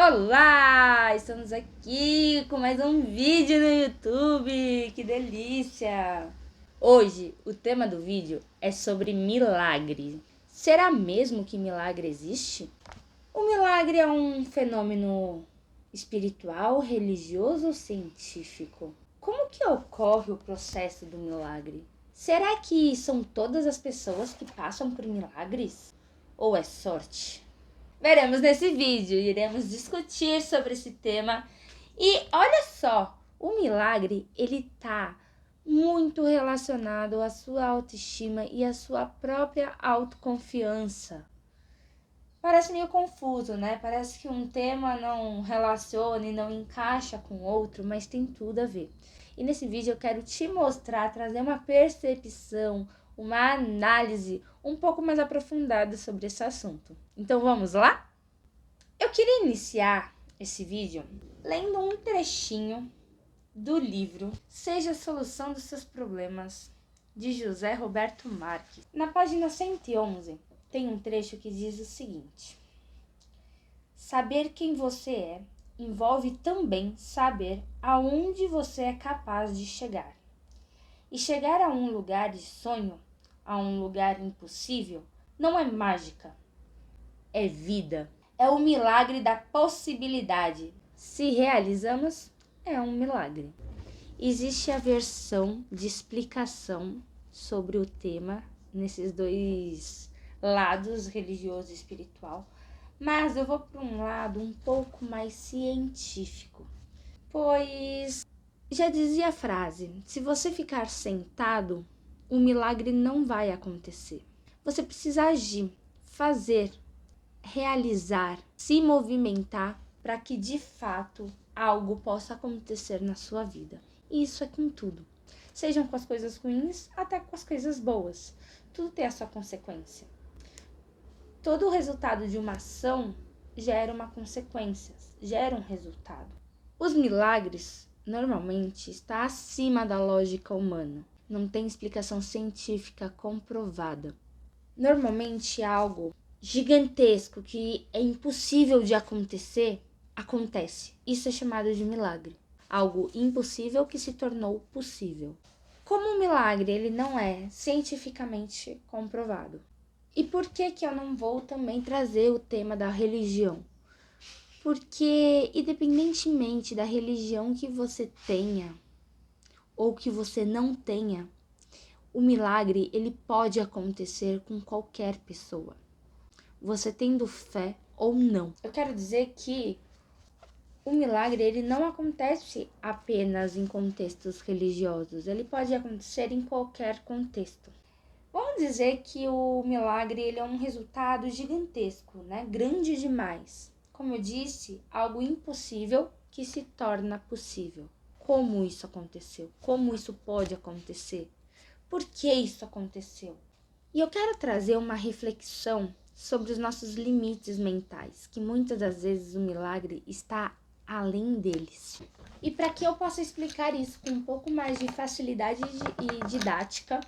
Olá! Estamos aqui com mais um vídeo no YouTube, que delícia! Hoje, o tema do vídeo é sobre milagre. Será mesmo que milagre existe? O milagre é um fenômeno espiritual, religioso ou científico? Como que ocorre o processo do milagre? Será que são todas as pessoas que passam por milagres? Ou é sorte? Veremos nesse vídeo, iremos discutir sobre esse tema. E olha só, o milagre, ele tá muito relacionado à sua autoestima e à sua própria autoconfiança. Parece meio confuso, né? Parece que um tema não relaciona e não encaixa com outro, mas tem tudo a ver. E nesse vídeo eu quero te mostrar, trazer uma percepção, uma análise um pouco mais aprofundada sobre esse assunto. Então vamos lá? Eu queria iniciar esse vídeo lendo um trechinho do livro Seja a Solução dos Seus Problemas, de José Roberto Marques. Na página 111 tem um trecho que diz o seguinte: saber quem você é envolve também saber aonde você é capaz de chegar. E chegar a um lugar de sonho, a um lugar impossível, não é mágica, é vida. É o milagre da possibilidade. Se realizamos, é um milagre. Existe a versão de explicação sobre o tema nesses dois lados, religioso e espiritual, mas eu vou para um lado um pouco mais científico, pois já dizia a frase: se você ficar sentado, o milagre não vai acontecer. Você precisa agir, fazer, realizar, se movimentar para que de fato algo possa acontecer na sua vida. E isso é com tudo. Sejam com as coisas ruins, até com as coisas boas. Tudo tem a sua consequência. Todo o resultado de uma ação gera uma consequência, gera um resultado. Os milagres, normalmente, está acima da lógica humana. Não tem explicação científica comprovada. Normalmente, algo gigantesco que é impossível de acontecer, acontece. Isso é chamado de milagre. Algo impossível que se tornou possível. Como o milagre ele não é cientificamente comprovado. E por que eu não vou também trazer o tema da religião? Porque independentemente da religião que você tenha ou que você não tenha, o milagre ele pode acontecer com qualquer pessoa. Você tendo fé ou não. Eu quero dizer que o milagre ele não acontece apenas em contextos religiosos, ele pode acontecer em qualquer contexto. Vamos dizer que o milagre ele é um resultado gigantesco, né? Grande demais. Como eu disse, algo impossível que se torna possível. Como isso aconteceu? Como isso pode acontecer? Por que isso aconteceu? E eu quero trazer uma reflexão sobre os nossos limites mentais, que muitas das vezes o milagre está além deles. E para que eu possa explicar isso com um pouco mais de facilidade e didática,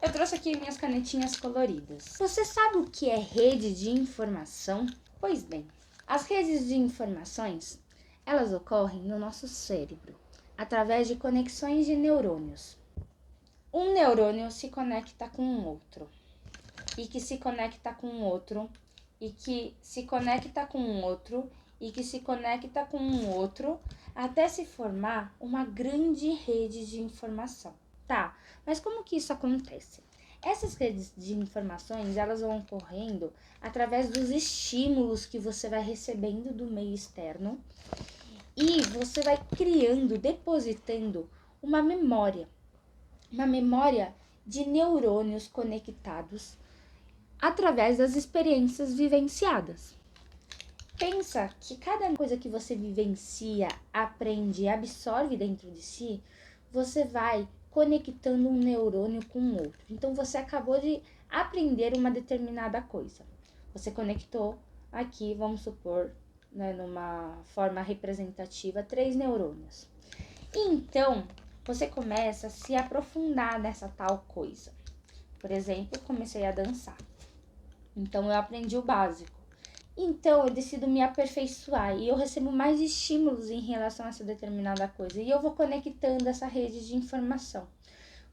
eu trouxe aqui minhas canetinhas coloridas. Você sabe o que é rede de informação? Pois bem, as redes de informações, elas ocorrem no nosso cérebro, através de conexões de neurônios. Um neurônio se conecta com um outro, e que se conecta com um outro, e que se conecta com um outro, e que se conecta com um outro, até se formar uma grande rede de informação. Tá, mas como que isso acontece? Essas redes de informações, elas vão ocorrendo através dos estímulos que você vai recebendo do meio externo, e você vai criando, depositando uma memória de neurônios conectados através das experiências vivenciadas. Pensa que cada coisa que você vivencia, aprende e absorve dentro de si, você vai conectando um neurônio com o outro. Então você acabou de aprender uma determinada coisa. Você conectou aqui, vamos supor, né, numa forma representativa, 3 neurônios. Então, você começa a se aprofundar nessa tal coisa. Por exemplo, comecei a dançar. Então, eu aprendi o básico. Então eu decido me aperfeiçoar e eu recebo mais estímulos em relação a essa determinada coisa. E eu vou conectando essa rede de informação.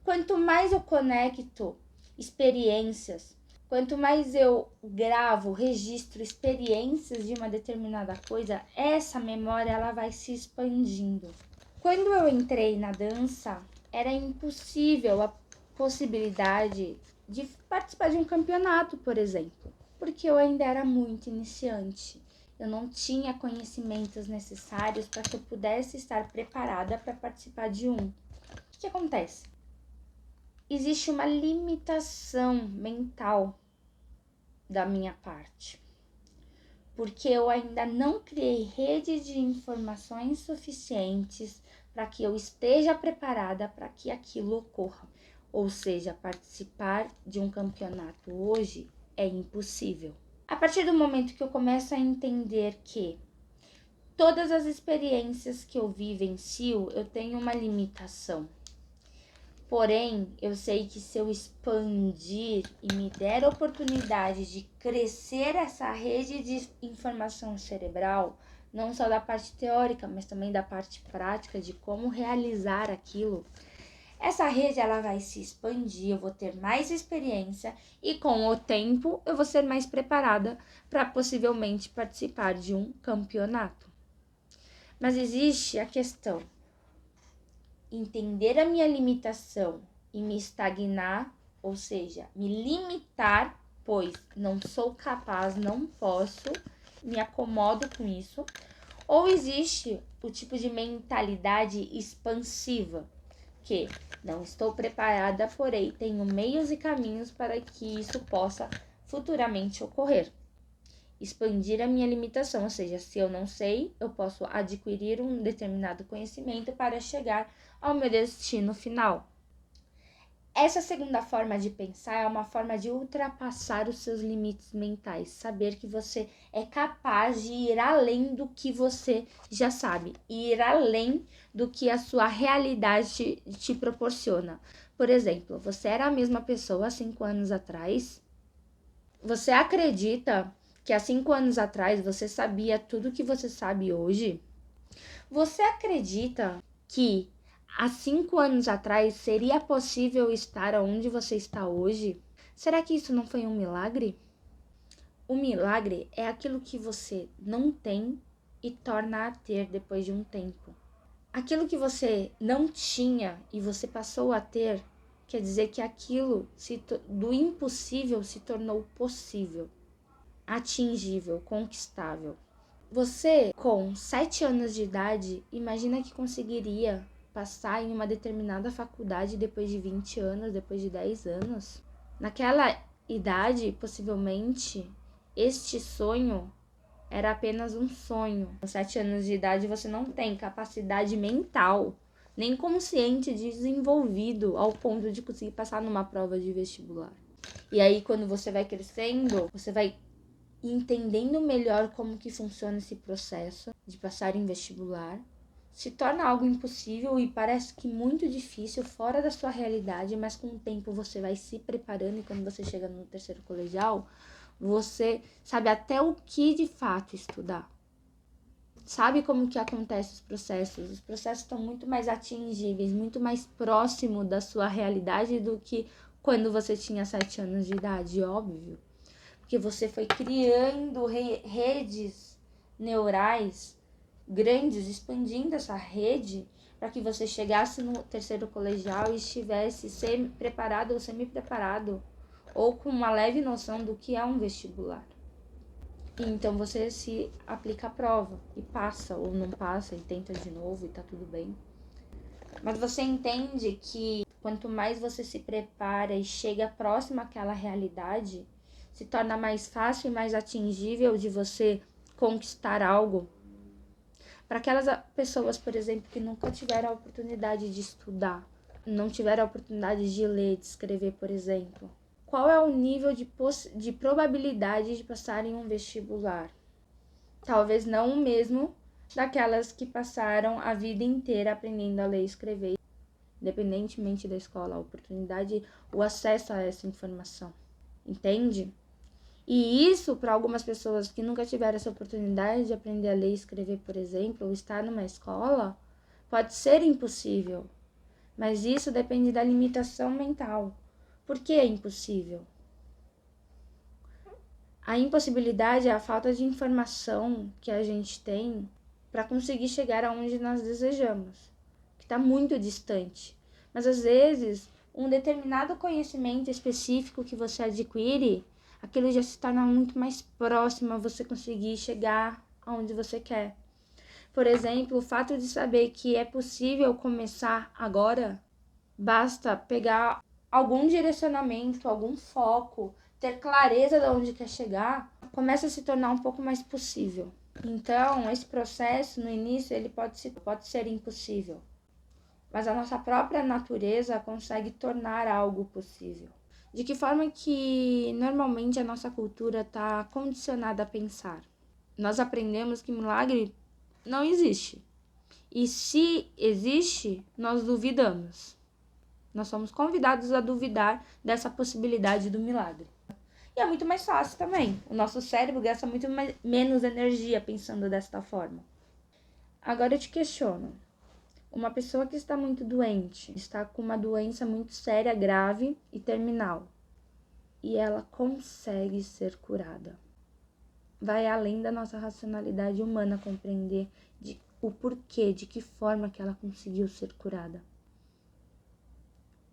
Quanto mais eu conecto experiências, quanto mais eu gravo, registro experiências de uma determinada coisa, essa memória ela vai se expandindo. Quando eu entrei na dança, era impossível a possibilidade de participar de um campeonato, por exemplo, porque eu ainda era muito iniciante. Eu não tinha conhecimentos necessários para que eu pudesse estar preparada para participar de um. O que acontece? Existe uma limitação mental da minha parte, porque eu ainda não criei rede de informações suficientes para que eu esteja preparada para que aquilo ocorra. Ou seja, participar de um campeonato hoje é impossível. A partir do momento que eu começo a entender que todas as experiências que eu vivencio, eu tenho uma limitação. Porém, eu sei que se eu expandir e me der a oportunidade de crescer essa rede de informação cerebral, não só da parte teórica, mas também da parte prática de como realizar aquilo, essa rede ela vai se expandir, eu vou ter mais experiência e com o tempo eu vou ser mais preparada para possivelmente participar de um campeonato. Mas existe a questão: entender a minha limitação e me estagnar, ou seja, me limitar, pois não sou capaz, não posso, me acomodo com isso, ou existe o tipo de mentalidade expansiva, que não estou preparada, porém tenho meios e caminhos para que isso possa futuramente ocorrer. Expandir a minha limitação, ou seja, se eu não sei, eu posso adquirir um determinado conhecimento para chegar ao meu destino final. Essa segunda forma de pensar é uma forma de ultrapassar os seus limites mentais, saber que você é capaz de ir além do que você já sabe, ir além do que a sua realidade te proporciona. Por exemplo, você era a mesma pessoa há 5 anos atrás? Você acredita que há 5 anos atrás você sabia tudo que você sabe hoje? Você acredita que há 5 anos atrás seria possível estar onde você está hoje? Será que isso não foi um milagre? O milagre é aquilo que você não tem e torna a ter depois de um tempo. Aquilo que você não tinha e você passou a ter, quer dizer que aquilo do impossível se tornou possível, atingível, conquistável. Você, com 7 anos de idade, imagina que conseguiria passar em uma determinada faculdade depois de 20 anos, depois de 10 anos? Naquela idade, possivelmente, este sonho era apenas um sonho. Com 7 anos de idade, você não tem capacidade mental, nem consciente desenvolvido ao ponto de conseguir passar numa prova de vestibular. E aí, quando você vai crescendo, você vai entendendo melhor como que funciona esse processo de passar em vestibular, se torna algo impossível e parece que muito difícil, fora da sua realidade, mas com o tempo você vai se preparando e quando você chega no terceiro colegial, você sabe até o que de fato estudar. Sabe como que acontecem os processos estão muito mais atingíveis, muito mais próximo da sua realidade do que quando você tinha 7 anos de idade, óbvio. Porque você foi criando redes neurais grandes, expandindo essa rede para que você chegasse no terceiro colegial e estivesse preparado ou semi-preparado ou com uma leve noção do que é um vestibular. E então você se aplica a prova e passa ou não passa e tenta de novo e tá tudo bem. Mas você entende que quanto mais você se prepara e chega próximo àquela realidade, se torna mais fácil e mais atingível de você conquistar algo. Para aquelas pessoas, por exemplo, que nunca tiveram a oportunidade de estudar, não tiveram a oportunidade de ler, de escrever, por exemplo, qual é o nível de probabilidade de passar em um vestibular? Talvez não o mesmo daquelas que passaram a vida inteira aprendendo a ler e escrever, independentemente da escola, a oportunidade, o acesso a essa informação. Entende? E isso, para algumas pessoas que nunca tiveram essa oportunidade de aprender a ler e escrever, por exemplo, ou estar numa escola, pode ser impossível. Mas isso depende da limitação mental. Por que é impossível? A impossibilidade é a falta de informação que a gente tem para conseguir chegar aonde nós desejamos, que está muito distante. Mas às vezes, um determinado conhecimento específico que você adquire, aquilo já se torna muito mais próximo a você conseguir chegar aonde você quer. Por exemplo, o fato de saber que é possível começar agora, basta pegar algum direcionamento, algum foco, ter clareza de onde quer chegar, começa a se tornar um pouco mais possível. Então, esse processo, no início, ele pode ser impossível, mas a nossa própria natureza consegue tornar algo possível. De que forma que, normalmente, a nossa cultura está condicionada a pensar? Nós aprendemos que milagre não existe. E se existe, nós duvidamos. Nós somos convidados a duvidar dessa possibilidade do milagre. E é muito mais fácil também. O nosso cérebro gasta muito menos energia pensando desta forma. Agora eu te questiono. Uma pessoa que está muito doente, está com uma doença muito séria, grave e terminal, e ela consegue ser curada. Vai além da nossa racionalidade humana compreender o porquê, de que forma que ela conseguiu ser curada.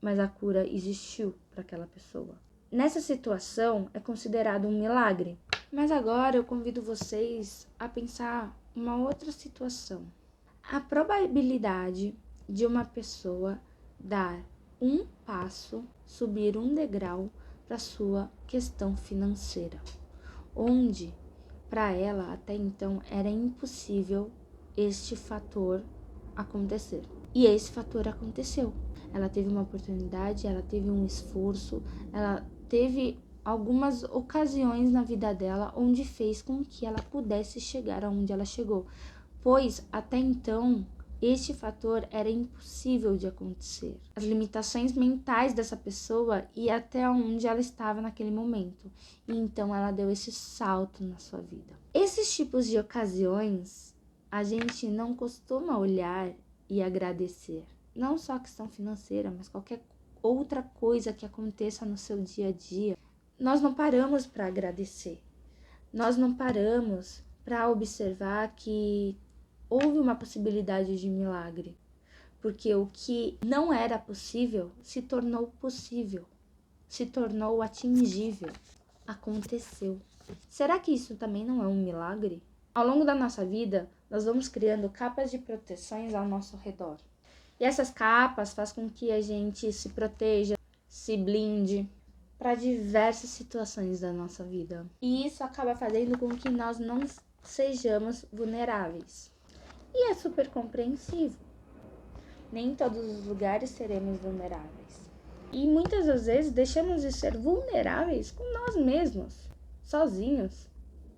Mas a cura existiu para aquela pessoa. Nessa situação, é considerado um milagre. Mas agora eu convido vocês a pensar uma outra situação. A probabilidade de uma pessoa dar um passo, subir um degrau para sua questão financeira, onde para ela até então era impossível este fator acontecer. E esse fator aconteceu. Ela teve uma oportunidade, ela teve um esforço, ela teve algumas ocasiões na vida dela onde fez com que ela pudesse chegar aonde ela chegou. Pois até então, este fator era impossível de acontecer. As limitações mentais dessa pessoa e até onde ela estava naquele momento. E então ela deu esse salto na sua vida. Esses tipos de ocasiões, a gente não costuma olhar e agradecer. Não só a questão financeira, mas qualquer outra coisa que aconteça no seu dia a dia. Nós não paramos para agradecer. Nós não paramos para observar que houve uma possibilidade de milagre. Porque o que não era possível se tornou possível. Se tornou atingível. Aconteceu. Será que isso também não é um milagre? Ao longo da nossa vida, nós vamos criando capas de proteções ao nosso redor. E essas capas fazem com que a gente se proteja, se blinde para diversas situações da nossa vida. E isso acaba fazendo com que nós não sejamos vulneráveis. E é super compreensível. Nem em todos os lugares seremos vulneráveis. E muitas das vezes deixamos de ser vulneráveis com nós mesmos, sozinhos.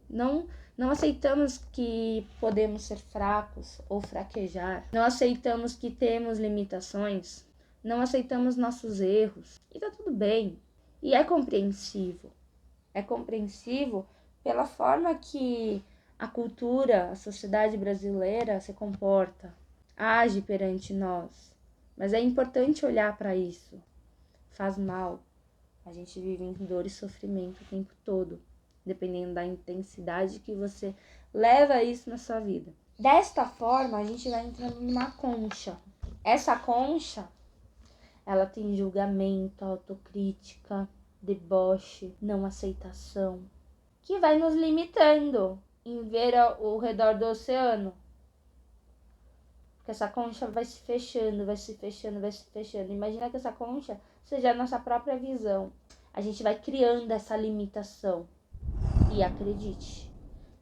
Não aceitamos que podemos ser fracos ou fraquejar. Não aceitamos que temos limitações. Não aceitamos nossos erros. E tá tudo bem. E é compreensível. É compreensível pela forma que a cultura, a sociedade brasileira se comporta, age perante nós. Mas é importante olhar para isso. Faz mal. A gente vive em dor e sofrimento o tempo todo, dependendo da intensidade que você leva isso na sua vida. Desta forma, a gente vai entrando numa concha. Essa concha, ela tem julgamento, autocrítica, deboche, não aceitação, que vai nos limitando em ver o redor do oceano. Porque essa concha vai se fechando, vai se fechando, vai se fechando. Imagina que essa concha seja a nossa própria visão. A gente vai criando essa limitação. E acredite,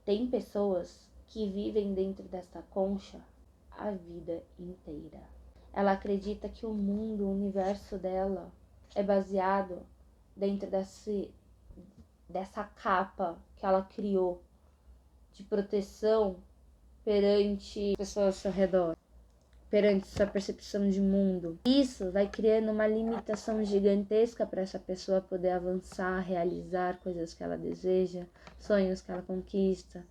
tem pessoas que vivem dentro dessa concha a vida inteira. Ela acredita que o mundo, o universo dela é baseado dentro dessa capa que ela criou de proteção perante pessoas ao seu redor. perante sua percepção de mundo. Isso vai criando uma limitação gigantesca para essa pessoa poder avançar, realizar coisas que ela deseja, sonhos que ela conquista.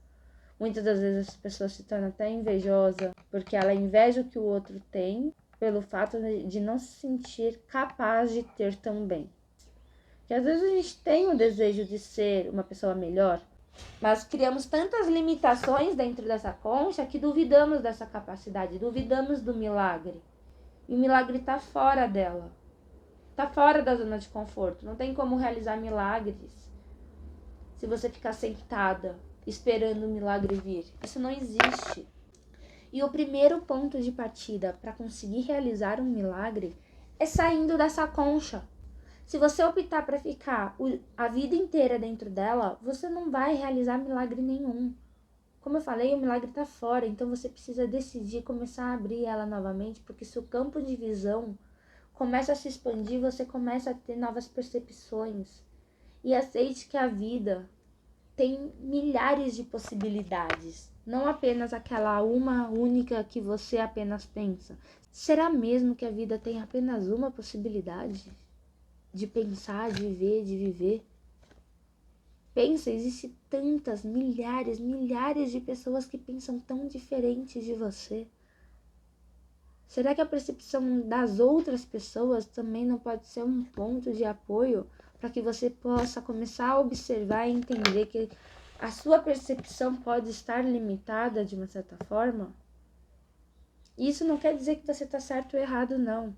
Muitas das vezes essa pessoa se torna até invejosa, porque ela inveja o que o outro tem, pelo fato de não se sentir capaz de ter também. Que às vezes a gente tem o desejo de ser uma pessoa melhor, mas criamos tantas limitações dentro dessa concha que duvidamos dessa capacidade, duvidamos do milagre. E o milagre está fora dela, está fora da zona de conforto. Não tem como realizar milagres se você ficar sentada esperando o milagre vir. Isso não existe. E o primeiro ponto de partida para conseguir realizar um milagre é saindo dessa concha. Se você optar para ficar a vida inteira dentro dela, você não vai realizar milagre nenhum. Como eu falei, o milagre está fora, então você precisa decidir começar a abrir ela novamente, porque se o campo de visão começa a se expandir, você começa a ter novas percepções. E aceite que a vida tem milhares de possibilidades, não apenas aquela uma única que você apenas pensa. Será mesmo que a vida tem apenas uma possibilidade de pensar, de ver, de viver? Pensa, existem tantas, milhares de pessoas que pensam tão diferentes de você. Será que a percepção das outras pessoas também não pode ser um ponto de apoio para que você possa começar a observar e entender que a sua percepção pode estar limitada de uma certa forma? Isso não quer dizer que você está certo ou errado, não.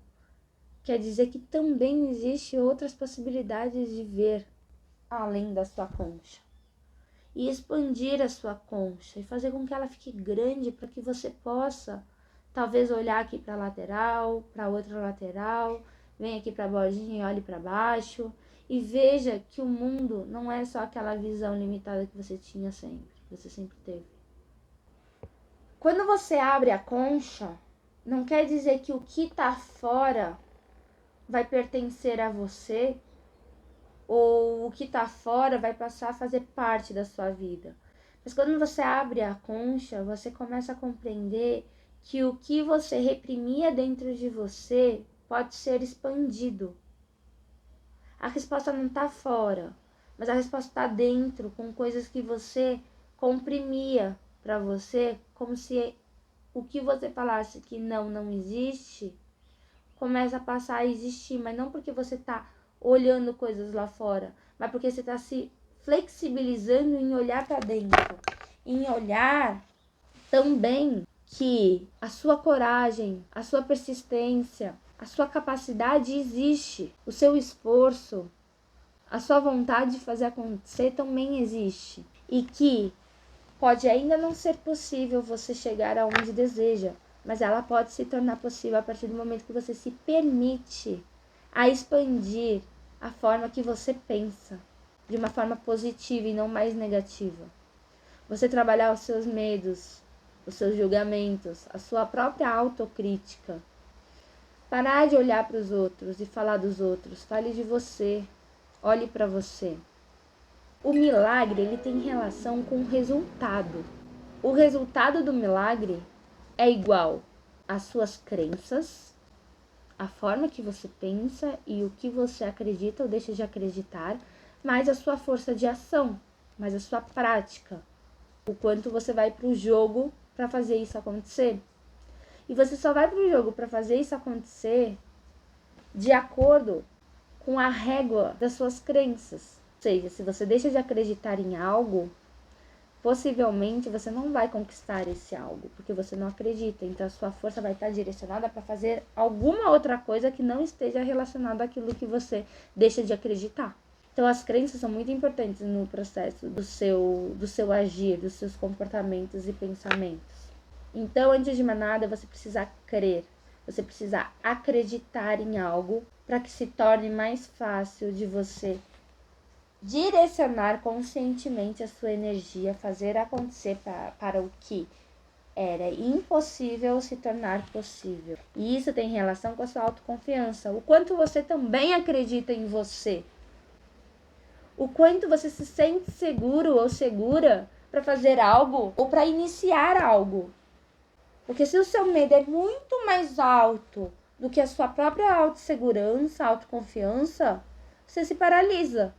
Quer dizer que também existe outras possibilidades de ver além da sua concha. E expandir a sua concha e fazer com que ela fique grande para que você possa talvez olhar aqui para a lateral, para outra lateral, vem aqui para a bordinha e olhe para baixo e veja que o mundo não é só aquela visão limitada que você tinha sempre, que você sempre teve. Quando você abre a concha, não quer dizer que o que está fora vai pertencer a você ou o que está fora vai passar a fazer parte da sua vida. Mas quando você abre a concha, você começa a compreender que o que você reprimia dentro de você pode ser expandido. A resposta não está fora, mas a resposta está dentro, com coisas que você comprimia para você, como se o que você falasse que não existe, começa a passar a existir, mas não porque você está olhando coisas lá fora, mas porque você está se flexibilizando em olhar para dentro, em olhar também que a sua coragem, a sua persistência, a sua capacidade existe, o seu esforço, a sua vontade de fazer acontecer também existe. E que pode ainda não ser possível você chegar aonde deseja, mas ela pode se tornar possível a partir do momento que você se permite a expandir a forma que você pensa, de uma forma positiva e não mais negativa. Você trabalhar os seus medos, os seus julgamentos, a sua própria autocrítica. Parar de olhar para os outros e falar dos outros. Fale de você. Olhe para você. O milagre, ele tem relação com o resultado. O resultado do milagre é igual às suas crenças, a forma que você pensa e o que você acredita ou deixa de acreditar, mais a sua força de ação, mais a sua prática. O quanto você vai para o jogo para fazer isso acontecer. E você só vai para o jogo para fazer isso acontecer de acordo com a régua das suas crenças. Ou seja, se você deixa de acreditar em algo, possivelmente você não vai conquistar esse algo, porque você não acredita. Então a sua força vai estar direcionada para fazer alguma outra coisa que não esteja relacionada àquilo que você deixa de acreditar. Então as crenças são muito importantes no processo do seu agir, dos seus comportamentos e pensamentos. Então, antes de mais nada, você precisa crer, você precisa acreditar em algo para que se torne mais fácil de você direcionar conscientemente a sua energia, fazer acontecer para o que era impossível se tornar possível. E isso tem relação com a sua autoconfiança, o quanto você também acredita em você. O quanto você se sente seguro ou segura para fazer algo ou para iniciar algo. Porque se o seu medo é muito mais alto do que a sua própria autossegurança, autoconfiança, você se paralisa.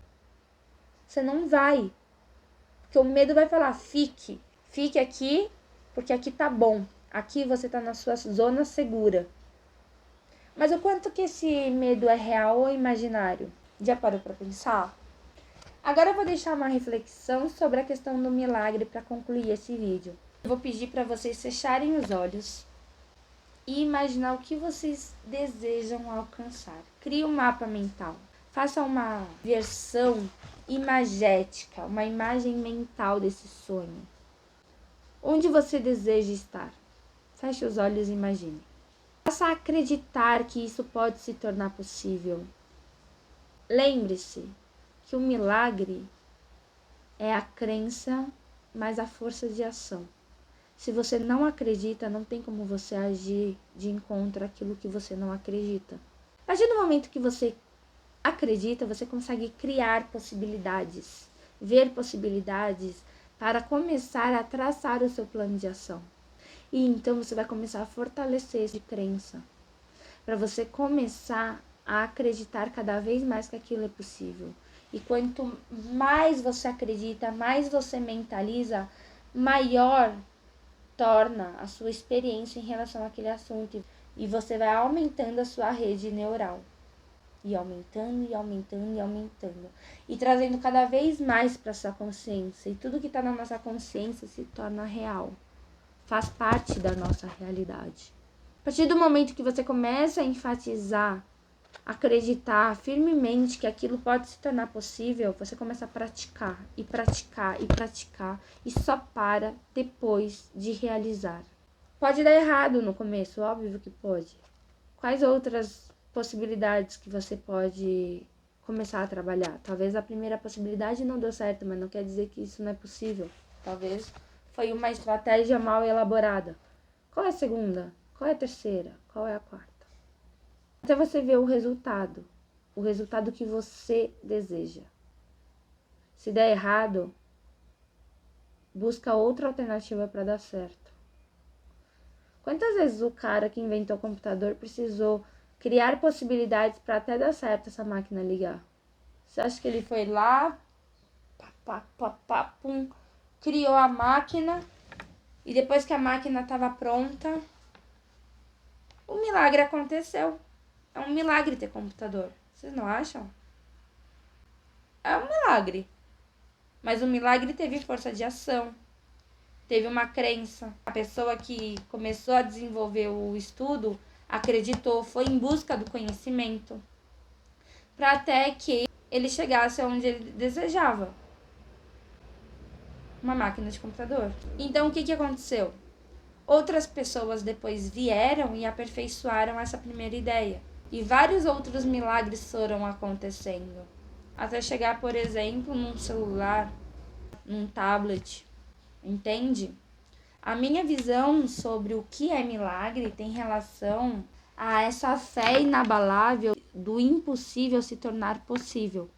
Você não vai. Porque o medo vai falar, fique aqui, porque aqui tá bom. Aqui você tá na sua zona segura. Mas o quanto que esse medo é real ou imaginário? Já parou para pensar? Agora eu vou deixar uma reflexão sobre a questão do milagre para concluir esse vídeo. Eu vou pedir para vocês fecharem os olhos e imaginar o que vocês desejam alcançar. Crie um mapa mental. Faça uma versão imagética, uma imagem mental desse sonho. Onde você deseja estar? Feche os olhos e imagine. Faça acreditar que isso pode se tornar possível. Lembre-se que o milagre é a crença mais a força de ação. Se você não acredita, não tem como você agir de encontro àquilo que você não acredita. A partir do momento que você acredita, você consegue criar possibilidades, ver possibilidades para começar a traçar o seu plano de ação. E então você vai começar a fortalecer essa crença, para você começar a acreditar cada vez mais que aquilo é possível. E quanto mais você acredita, mais você mentaliza, maior torna a sua experiência em relação àquele assunto. E você vai aumentando a sua rede neural. E aumentando, e aumentando, e aumentando. E trazendo cada vez mais para sua consciência. E tudo que está na nossa consciência se torna real. Faz parte da nossa realidade. A partir do momento que você começa a enfatizar, acreditar firmemente que aquilo pode se tornar possível, você começa a praticar, e praticar, e praticar, e só para depois de realizar. Pode dar errado no começo, óbvio que pode. Quais outras possibilidades que você pode começar a trabalhar? Talvez a primeira possibilidade não deu certo, mas não quer dizer que isso não é possível. Talvez foi uma estratégia mal elaborada. Qual é a segunda? Qual é a terceira? Qual é a quarta? Até você ver o resultado que você deseja. Se der errado, busca outra alternativa para dar certo. Quantas vezes o cara que inventou o computador precisou criar possibilidades para até dar certo essa máquina ligar? Você acha que ele foi lá, pum, criou a máquina e depois que a máquina estava pronta, o milagre aconteceu? É um milagre ter computador. Vocês não acham? É um milagre. Mas o milagre teve força de ação. Teve uma crença. A pessoa que começou a desenvolver o estudo acreditou, foi em busca do conhecimento. Para até que ele chegasse onde ele desejava. Uma máquina de computador. Então o que aconteceu? Outras pessoas depois vieram e aperfeiçoaram essa primeira ideia. E vários outros milagres foram acontecendo. Até chegar, por exemplo, num celular, num tablet. Entende? A minha visão sobre o que é milagre tem relação a essa fé inabalável do impossível se tornar possível.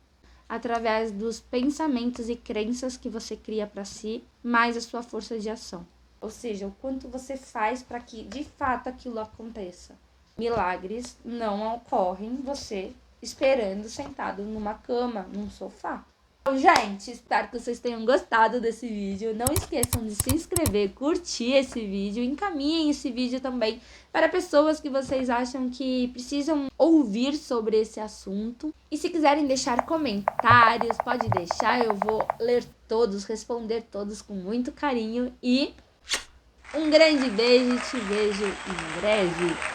Através dos pensamentos e crenças que você cria para si, mais a sua força de ação. Ou seja, o quanto você faz para que de fato aquilo aconteça. Milagres não ocorrem você esperando sentado numa cama, num sofá. Então, gente, espero que vocês tenham gostado desse vídeo. Não esqueçam de se inscrever, curtir esse vídeo. Encaminhem esse vídeo também para pessoas que vocês acham que precisam ouvir sobre esse assunto. E se quiserem deixar comentários, pode deixar. Eu vou ler todos, responder todos com muito carinho. E um grande beijo, te vejo em breve.